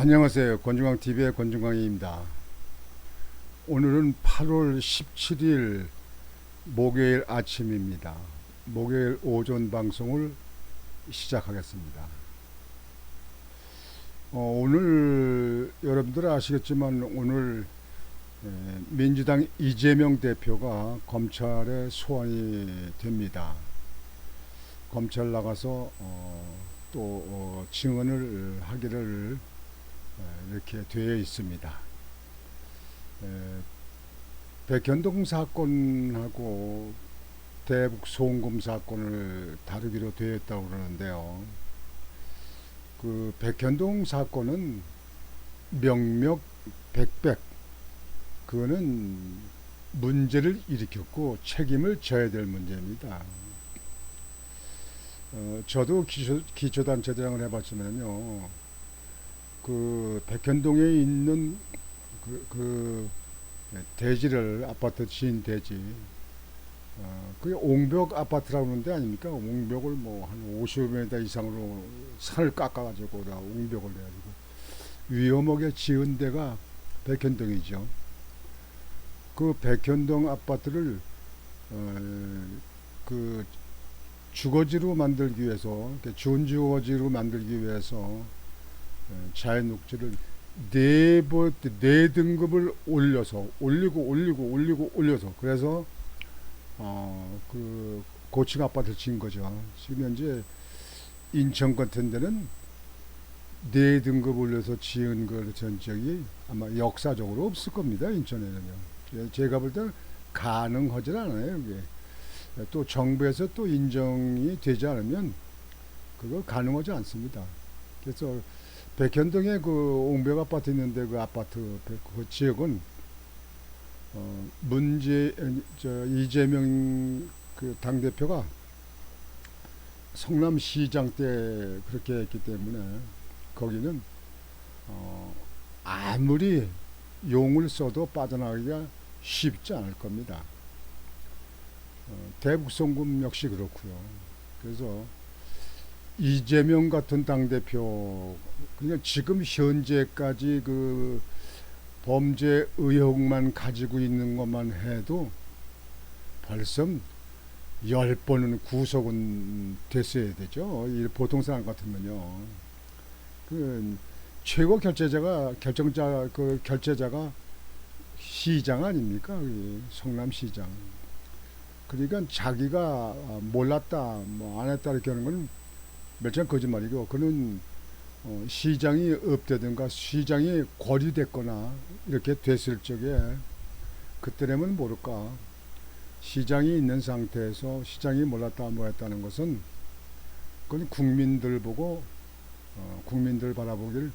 안녕하세요. 권중광TV의 권중광입니다. 오늘은 8월 17일 목요일 아침입니다. 목요일 오전 방송을 시작하겠습니다. 오늘 여러분들 아시겠지만 오늘 민주당 이재명 대표가 검찰에 소환이 됩니다. 검찰 나가서 또 증언을 하기를 이렇게 되어 있습니다. 백현동 사건하고 대북 송금 사건을 다루기로 되어 있다고 그러는데요. 그 백현동 사건은 명명백백, 그거는 문제를 일으켰고 책임을 져야 될 문제입니다. 저도 기초단체장을 해봤지만요, 그 백현동에 있는 그 대지를, 아파트 지은 대지, 그게 옹벽 아파트라고 하는데 아닙니까? 옹벽을 뭐 한 50m 이상으로 산을 깎아가지고 다 옹벽을 해가지고 위험하게 지은 데가 백현동이죠. 그 백현동 아파트를 그 주거지로 만들기 위해서, 준주거지로 만들기 위해서 자연녹지를 네 등급을 올려서 그래서 그 고층 아파트를 지은 거죠. 지금 현재 인천 같은 데는 네 등급 올려서 지은 그 전적이 아마 역사적으로 없을 겁니다. 인천에는요. 제가 볼 때는 가능하지 않아요. 이게 또 정부에서 또 인정이 되지 않으면 그거 가능하지 않습니다. 그래서 백현동에 그 옹벽 아파트 있는데 그 아파트 그 지역은 이재명 그 당대표가 성남시장 때 그렇게 했기 때문에 거기는 아무리 용을 써도 빠져나가기가 쉽지 않을 겁니다. 대북송금 역시 그렇고요. 그래서 이재명 같은 당대표, 그냥 지금 현재까지 그 범죄 의혹만 가지고 있는 것만 해도 벌써 10번은 구속은 됐어야 되죠. 보통 사람 같으면요. 그 최고 결제자가 시장 아닙니까? 성남시장. 그러니까 자기가 몰랐다, 뭐 안 했다 이렇게 하는 건 멸치한 거짓말이고, 그는 시장이 없다든가 시장이 고립됐거나 이렇게 됐을 적에 그때라면 모를까, 시장이 있는 상태에서 시장이 몰랐다 뭐했다는 것은 그건 국민들 보고 국민들 바라보기를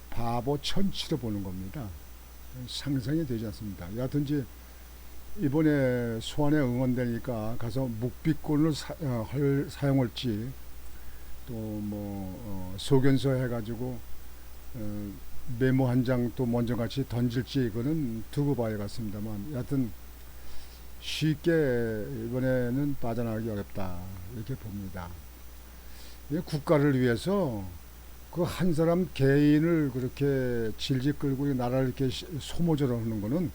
바보 천치로 보는 겁니다. 상상이 되지 않습니다. 여하튼지 이번에 소환에 응원되니까 가서 묵비권을 사용할지 또 뭐 소견서 해가지고 메모 한 장 또 먼저 같이 던질지 이거는 두고 봐야겠습니다만, 여하튼 쉽게 이번에는 빠져나가기 어렵다 이렇게 봅니다. 국가를 위해서 그 한 사람 개인을 그렇게 질질 끌고 나라를 이렇게 소모적으로 하는 거는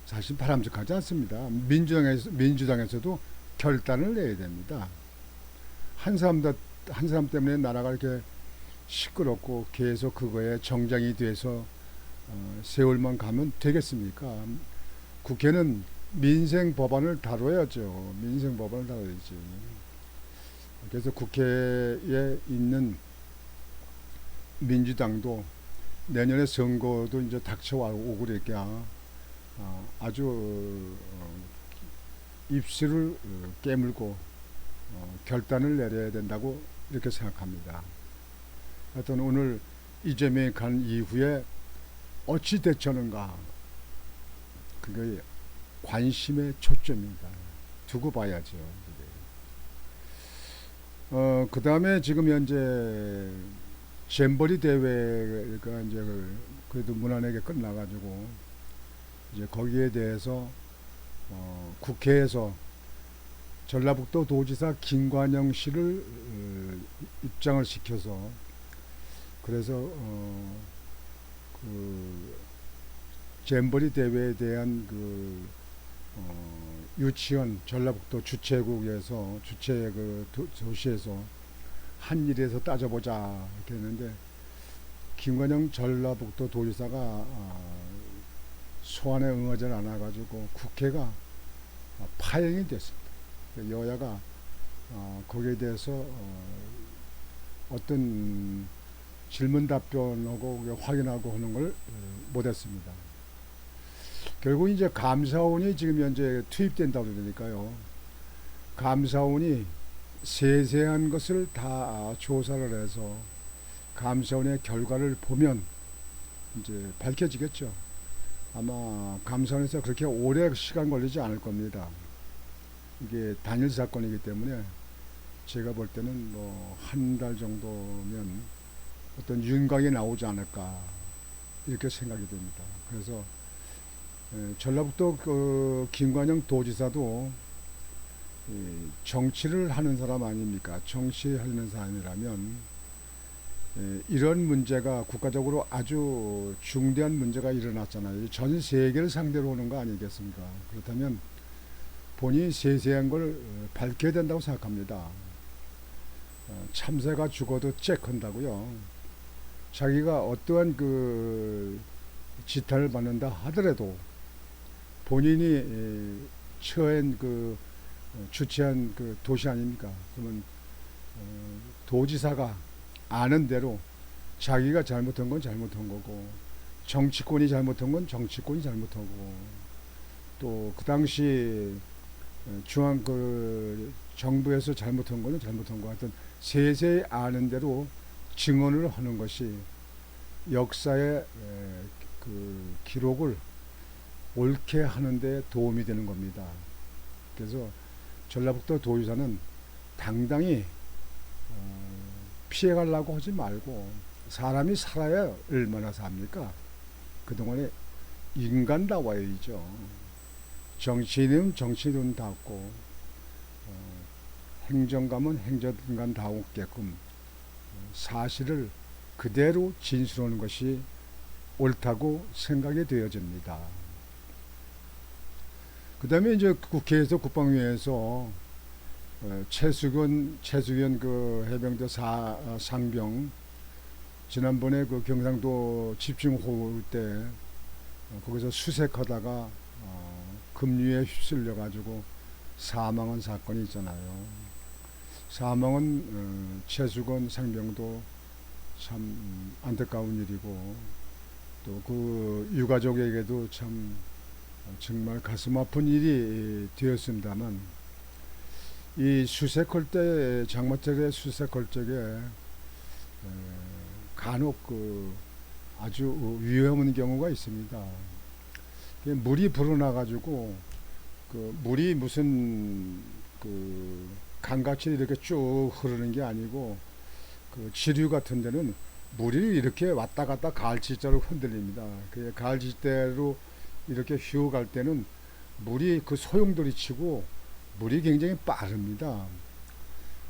사실 바람직하지 않습니다. 민주당에서도 결단을 내야 됩니다. 한 사람 때문에 나라가 이렇게 시끄럽고 계속 그거에 정장이 돼서 세월만 가면 되겠습니까? 국회는 민생 법안을 다뤄야죠. 민생 법안을 다뤄야지. 그래서 국회에 있는 민주당도 내년에 선거도 이제 닥쳐오고 그러니까 아주 입술을 깨물고 결단을 내려야 된다고 이렇게 생각합니다. 하여튼 오늘 이재명이 간 이후에 어찌 대처하는가, 그게 관심의 초점입니다. 두고 봐야죠. 그 다음에 지금 현재 잼버리 대회가 이제 그래도 무난하게 끝나가지고 이제 거기에 대해서 국회에서 전라북도 도지사 김관영 씨를 입장을 시켜서, 그래서 그 잼버리 대회에 대한 유치원 전라북도 주최국에서 주최 도시에서 한 일에서 따져보자 이렇게 했는데 김관영 전라북도 도지사가 소환에 응하지 않아가지고 국회가 파행이 됐습니다. 여야가 거기에 대해서 어떤 질문 답변하고 확인하고 하는 걸 못했습니다. 결국 이제 감사원이 지금 현재 투입된다고 그러니까요. 감사원이 세세한 것을 다 조사를 해서 감사원의 결과를 보면 이제 밝혀지겠죠. 아마 감사원에서 그렇게 오래 시간 걸리지 않을 겁니다. 이게 단일 사건이기 때문에 제가 볼 때는 뭐 한 달 정도면 어떤 윤곽이 나오지 않을까 이렇게 생각이 됩니다. 그래서 전라북도 김관영 도지사도 정치를 하는 사람 아닙니까? 정치하는 사람이라면 이런 문제가 국가적으로 아주 중대한 문제가 일어났잖아요. 전 세계를 상대로 오는 거 아니겠습니까? 그렇다면 본인이 세세한 걸 밝혀야 된다고 생각합니다. 참새가 죽어도 잭한다고요. 자기가 어떠한 지탄을 받는다 하더라도 본인이 처한 주최한 도시 아닙니까? 그러면 도지사가 아는 대로 자기가 잘못한 건 잘못한 거고 정치권이 잘못한 건 정치권이 잘못하고 또 그 당시 중앙 정부에서 잘못한 거는 잘못한 거 하여튼 세세히 아는 대로 증언을 하는 것이 역사의 기록을 옳게 하는데 도움이 되는 겁니다. 그래서 전라북도 도지사는 당당히 피해가려고 하지 말고 사람이 살아야 얼마나 삽니까? 그동안에 인간다워야죠. 정치인은 정치인다웠고 행정가면 행정관다웠게끔 사실을 그대로 진술하는 것이 옳다고 생각이 되어집니다. 그 다음에 이제 국회에서 국방위에서 최수근 해병대 상병 지난번에 경상도 집중호우 때 거기서 수색하다가 급류에 휩쓸려 가지고 사망한 사건이 있잖아요. 사망은 최수근 상병도 참 안타까운 일이고 또 그 유가족에게도 참 정말 가슴 아픈 일이 되었습니다만 이 수색할 때 장마철에 수색할 적에 간혹 아주 위험한 경우가 있습니다. 물이 불어나 가지고 물이 무슨 강같이 이렇게 쭉 흐르는 게 아니고 지류 같은 데는 물이 이렇게 왔다 갔다 가을지대로 흔들립니다. 가을지대로 이렇게 휘어 갈 때는 물이 소용돌이 치고 물이 굉장히 빠릅니다.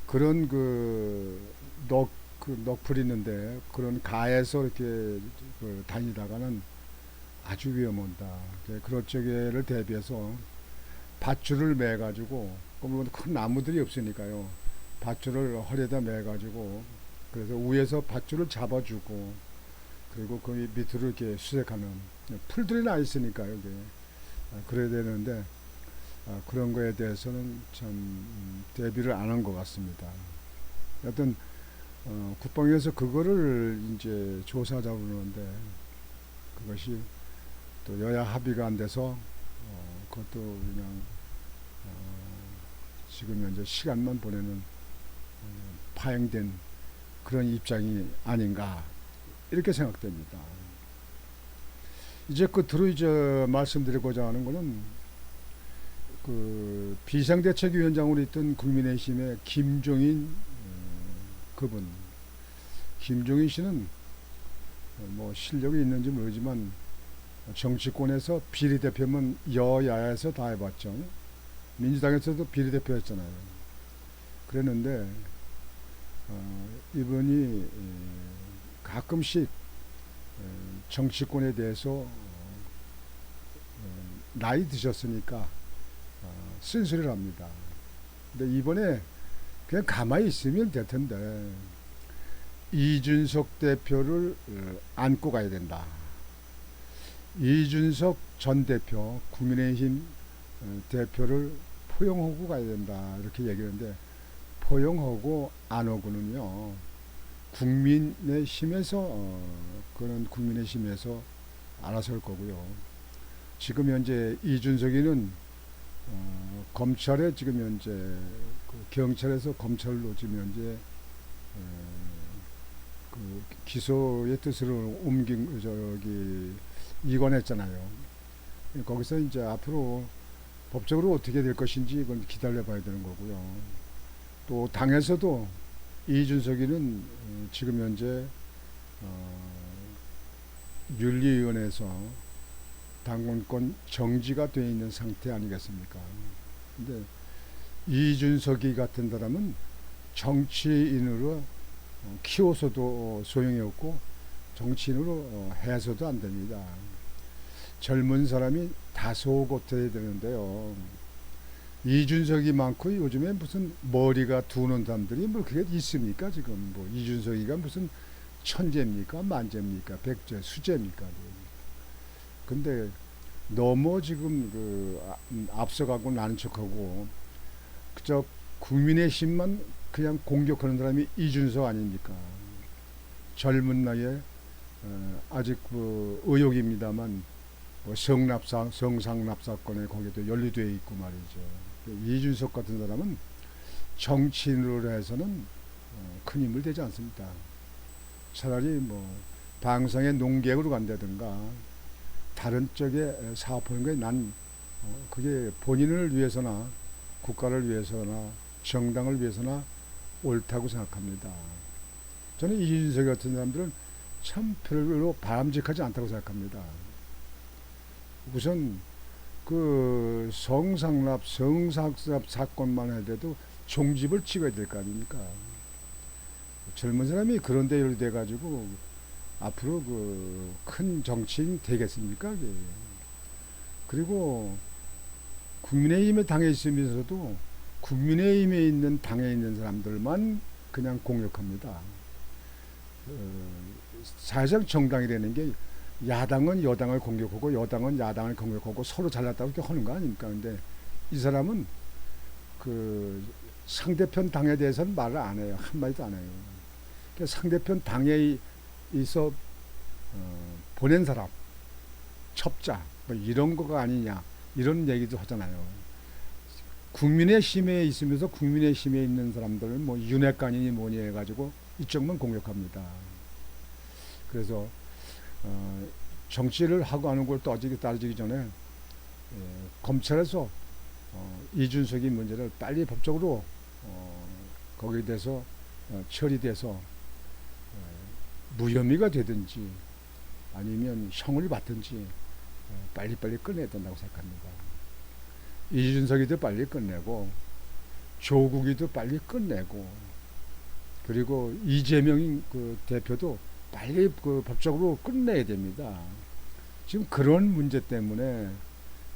그런 넋풀이 있는데 그런 가에서 이렇게 다니다가는 아주 위험하다. 그럴 적에를 대비해서 밧줄을 매 가지고 큰 나무들이 없으니까요. 밧줄을 허리에다 매 가지고 그래서 위에서 밧줄을 잡아주고 그리고 그 밑으로 이렇게 수색하는 풀들이 나 있으니까요. 그래야 되는데 그런 거에 대해서는 참 대비를 안 한 것 같습니다. 여튼 국방위에서 그거를 이제 조사하자고 그러는데 그것이 또 여야 합의가 안 돼서 그것도 그냥 지금 현재 시간만 보내는 파행된 그런 입장이 아닌가 이렇게 생각됩니다. 이제 끝으로 이제 말씀드리고자 하는 것은 비상대책위원장으로 있던 국민의힘의 김종인 그분 김종인 씨는 뭐 실력이 있는지 모르지만 정치권에서 비례대표면 여야에서 다 해봤죠. 민주당에서도 비례대표였잖아요. 그랬는데 이분이 가끔씩 정치권에 대해서 나이 드셨으니까 쓴소리를 합니다. 근데 이번에 그냥 가만히 있으면 될 텐데 이준석 대표를 안고 가야 된다. 이준석 전 대표, 국민의힘 대표를 포용하고 가야 된다. 이렇게 얘기하는데 포용하고 안 하고는요. 국민의 힘에서 그는 국민의 힘에서 알아서 할 거고요. 지금 현재 이준석이는 검찰에 지금 현재 그 경찰에서 검찰로 지금 현재 그 기소의 뜻으로 옮긴 저기 이관했잖아요. 거기서 이제 앞으로 법적으로 어떻게 될 것인지 이건 기다려 봐야 되는 거고요. 또 당에서도 이준석이는 지금 현재 윤리위원회에서 당원권 정지가 되어 있는 상태 아니겠습니까? 근데 이준석이 같은 사람은 정치인으로 키워서도 소용이 없고 정치인으로 해서도 안 됩니다. 젊은 사람이 다소곳해야 되는데요. 이준석이 많고 요즘에 무슨 머리가 두는 사람들이 뭐 그게 있습니까? 지금 뭐 이준석이가 무슨 천재입니까? 만재입니까? 백제, 수재입니까? 근데 너무 지금 앞서가고 나는 척하고 그저 국민의힘만 그냥 공격하는 사람이 이준석 아닙니까? 젊은 나이에 아직 의혹입니다만 뭐 성상납 사건에 거기도 연루되어 있고 말이죠. 이준석 같은 사람은 정치인으로 해서는 큰 힘을 대지 않습니다. 차라리 뭐 방송의 농객으로 간다든가 다른 쪽에 사업하는 게 난 그게 본인을 위해서나 국가를 위해서나 정당을 위해서나 옳다고 생각합니다. 저는 이준석 같은 사람들은 참 별로 바람직하지 않다고 생각합니다. 우선 그 성상납 사건만 해도 종집을 찍어야 될 거 아닙니까? 젊은 사람이 그런 데 연루돼 가지고 앞으로 그 큰 정치인 되겠습니까? 그리고 국민의힘에 당에 있으면서도 국민의힘에 있는 당에 있는 사람들만 그냥 공격합니다. 사실상 정당이라는 게 야당은 여당을 공격하고 여당은 야당을 공격하고 서로 잘났다고 이렇게 하는 거 아닙니까? 근데 이 사람은 그 상대편 당에 대해서는 말을 안 해요. 한마디도 안 해요. 그러니까 상대편 당에 있어 보낸 사람, 첩자 뭐 이런 거가 아니냐 이런 얘기도 하잖아요. 국민의 힘에 있으면서 국민의 힘에 있는 사람들은 뭐 윤핵관이니 뭐니 해가지고 이쪽만 공격합니다. 그래서 정치를 하고 하는 걸 따지기 전에 검찰에서 이준석이 문제를 빨리 법적으로 거기에 대해서 처리돼서 무혐의가 되든지 아니면 형을 받든지 빨리빨리 끝내야 된다고 생각합니다. 이준석이도 빨리 끝내고 조국이도 빨리 끝내고 그리고 이재명 그 대표도 빨리 그 법적으로 끝내야 됩니다. 지금 그런 문제 때문에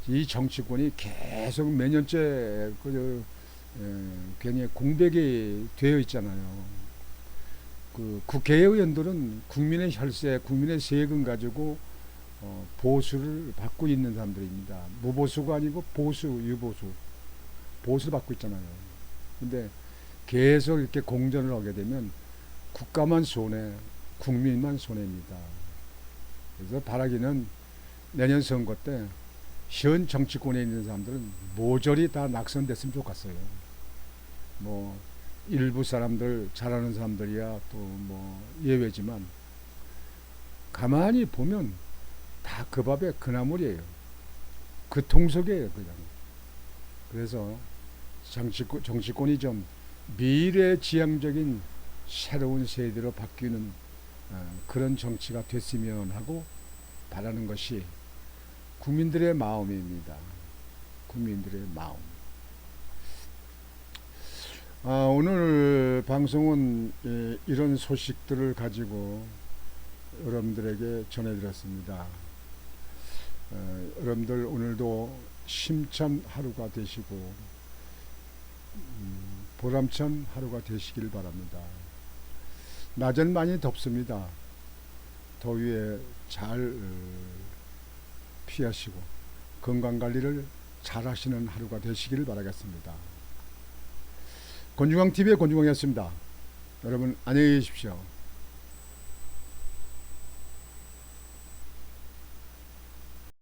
이 정치권이 계속 몇 년째 괜히 공백이 되어 있잖아요. 그 국회의원들은 국민의 혈세, 국민의 세금 가지고 보수를 받고 있는 사람들입니다. 무보수가 아니고 보수, 유보수, 보수를 받고 있잖아요. 근데 계속 이렇게 공전을 하게 되면 국가만 손해, 국민만 손해입니다. 그래서 바라기는 내년 선거 때 현 정치권에 있는 사람들은 모조리 다 낙선됐으면 좋겠어요. 뭐 일부 사람들 잘하는 사람들이야 또 뭐 예외지만 가만히 보면 다 그 밥에 그 나물이에요. 그 통속이에요 그냥. 그래서 정치권이 좀 미래지향적인 새로운 세대로 바뀌는 그런 정치가 됐으면 하고 바라는 것이 국민들의 마음입니다. 국민들의 마음. 오늘 방송은 이런 소식들을 가지고 여러분들에게 전해드렸습니다. 여러분들 오늘도 힘찬 하루가 되시고 보람찬 하루가 되시길 바랍니다. 낮은 많이 덥습니다. 더위에 잘 피하시고 건강관리를 잘 하시는 하루가 되시길 바라겠습니다. 권중광TV의 권중광이었습니다. 여러분 안녕히 계십시오.